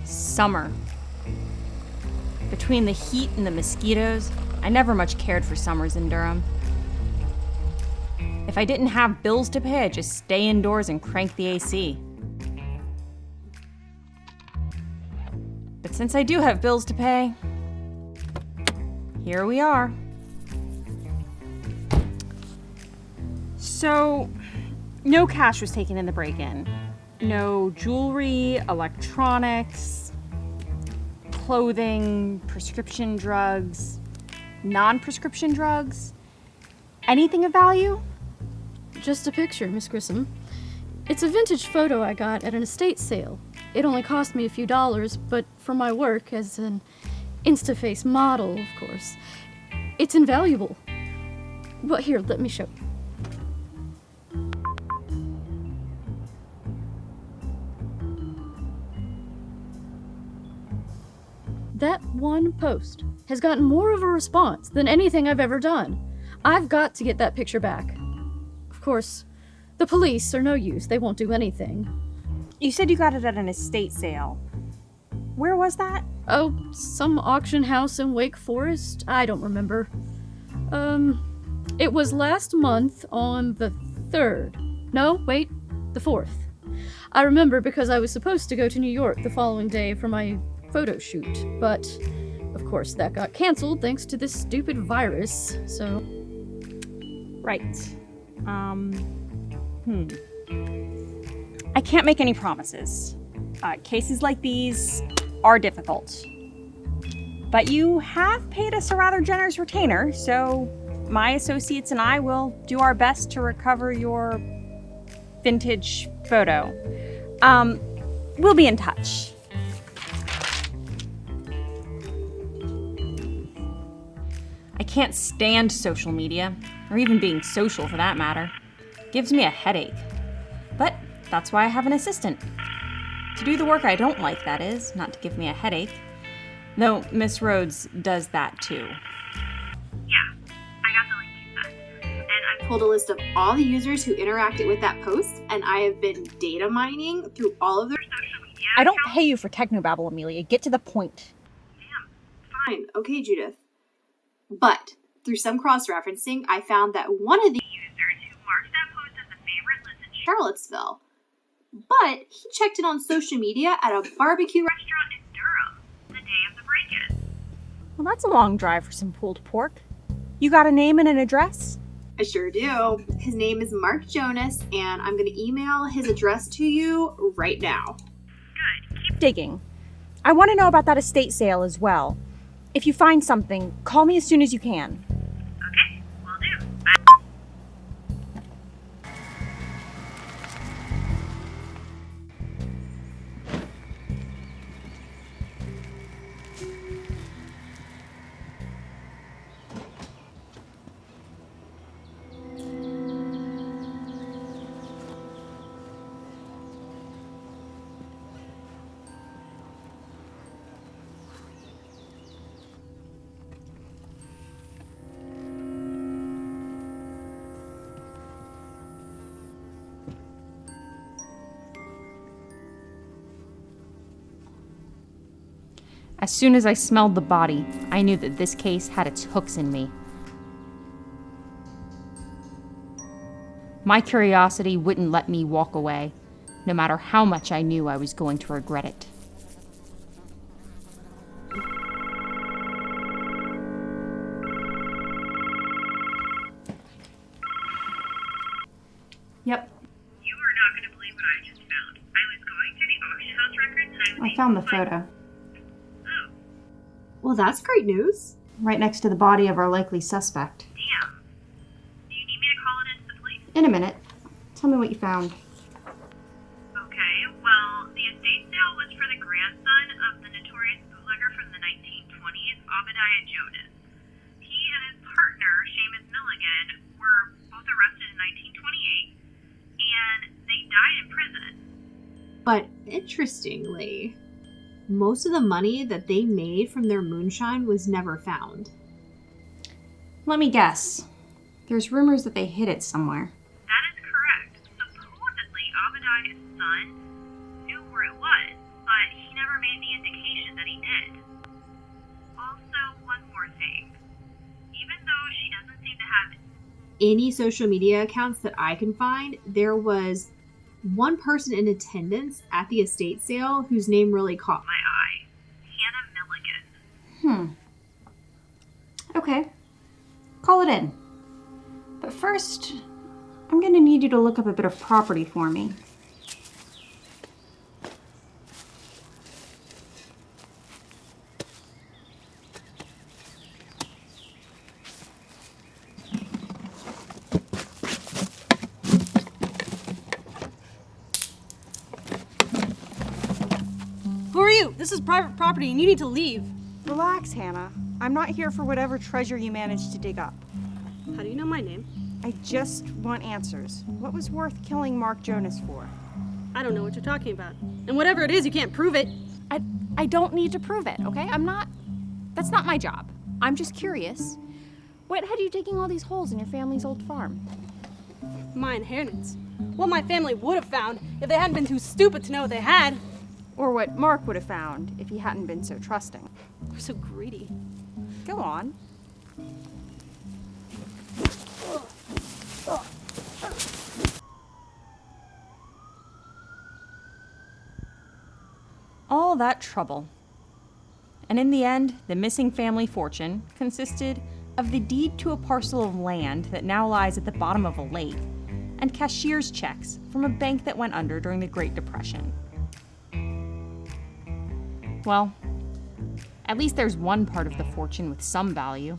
Summer. Between the heat and the mosquitoes, I never much cared for summers in Durham. If I didn't have bills to pay, I'd just stay indoors and crank the AC. But since I do have bills to pay, here we are. So, no cash was taken in the break-in. No jewelry, electronics, clothing, prescription drugs, non-prescription drugs. Anything of value? Just a picture, Miss Grissom. It's a vintage photo I got at an estate sale. It only cost me a few dollars, but for my work as an Instaface model, of course, it's invaluable. But here, let me show you. That one post has gotten more of a response than anything I've ever done. I've got to get that picture back. Of course, the police are no use. They won't do anything. You said you got it at an estate sale. Where was that? Oh, some auction house in Wake Forest? I don't remember. It was last month on the 3rd. No, wait, the 4th. I remember because I was supposed to go to New York the following day for my photo shoot, but of course that got canceled thanks to this stupid virus, so... Right. I can't make any promises. Cases like these are difficult. But you have paid us a rather generous retainer, so my associates and I will do our best to recover your vintage photo. We'll be in touch. I can't stand social media, or even being social for that matter. It gives me a headache. But that's why I have an assistant. To do the work I don't like, that is, not to give me a headache. Though Miss Rhodes does that too. Yeah, I got the link you sent. And I've pulled a list of all the users who interacted with that post, and I have been data mining through all of their social media I don't accounts. pay you for technobabble, Amelia. Get to the point. Damn. Fine. Okay, Judith. But through some cross-referencing, I found that one of the users who marked that post as a favorite lives in Charlottesville. But he checked in on social media at a barbecue restaurant in Durham the day of the break-in. Well, that's a long drive for some pulled pork. You got a name and an address? I sure do. His name is Mark Jonas, and I'm going to email his address to you right now. Good. Keep digging. I want to know about that estate sale as well. If you find something, call me as soon as you can. Okay, will do. Bye. As soon as I smelled the body, I knew that this case had its hooks in me. My curiosity wouldn't let me walk away, no matter how much I knew I was going to regret it. Yep, You are not going to believe what I just found. I was going through the auction house records and I was I found the photo. Oh. Well, that's great news. Right next to the body of our likely suspect. Damn. Do you need me to call it into the police? In a minute. Tell me what you found. Okay, well, the estate sale was for the grandson of the notorious bootlegger from the 1920s, Obadiah Jonas. He and his partner, Seamus Milligan, were both arrested in 1928, and they died in prison. But interestingly, most of the money that they made from their moonshine was never found. Let me guess. There's rumors that they hid it somewhere. That is correct. Supposedly, Abadiah's son knew where it was, but he never made the indication that he did. Also, one more thing. Even though she doesn't seem to have Any social media accounts that I can find, there was one person in attendance at the estate sale whose name really caught my eye. Hannah Milligan. Okay. Call it in. But first, I'm going to need you to look up a bit of property for me. Who are you? This is private property and you need to leave. Relax, Hannah. I'm not here for whatever treasure you managed to dig up. How do you know my name? I just want answers. What was worth killing Mark Jonas for? I don't know what you're talking about. And whatever it is, you can't prove it. I don't need to prove it, okay? That's not my job. I'm just curious. What had you digging all these holes in your family's old farm? My inheritance. What my family would have found if they hadn't been too stupid to know what they had. Or what Mark would have found if he hadn't been so trusting. We're so greedy. Go on. All that trouble. And in the end, the missing family fortune consisted of the deed to a parcel of land that now lies at the bottom of a lake, and cashier's checks from a bank that went under during the Great Depression. Well, at least there's one part of the fortune with some value.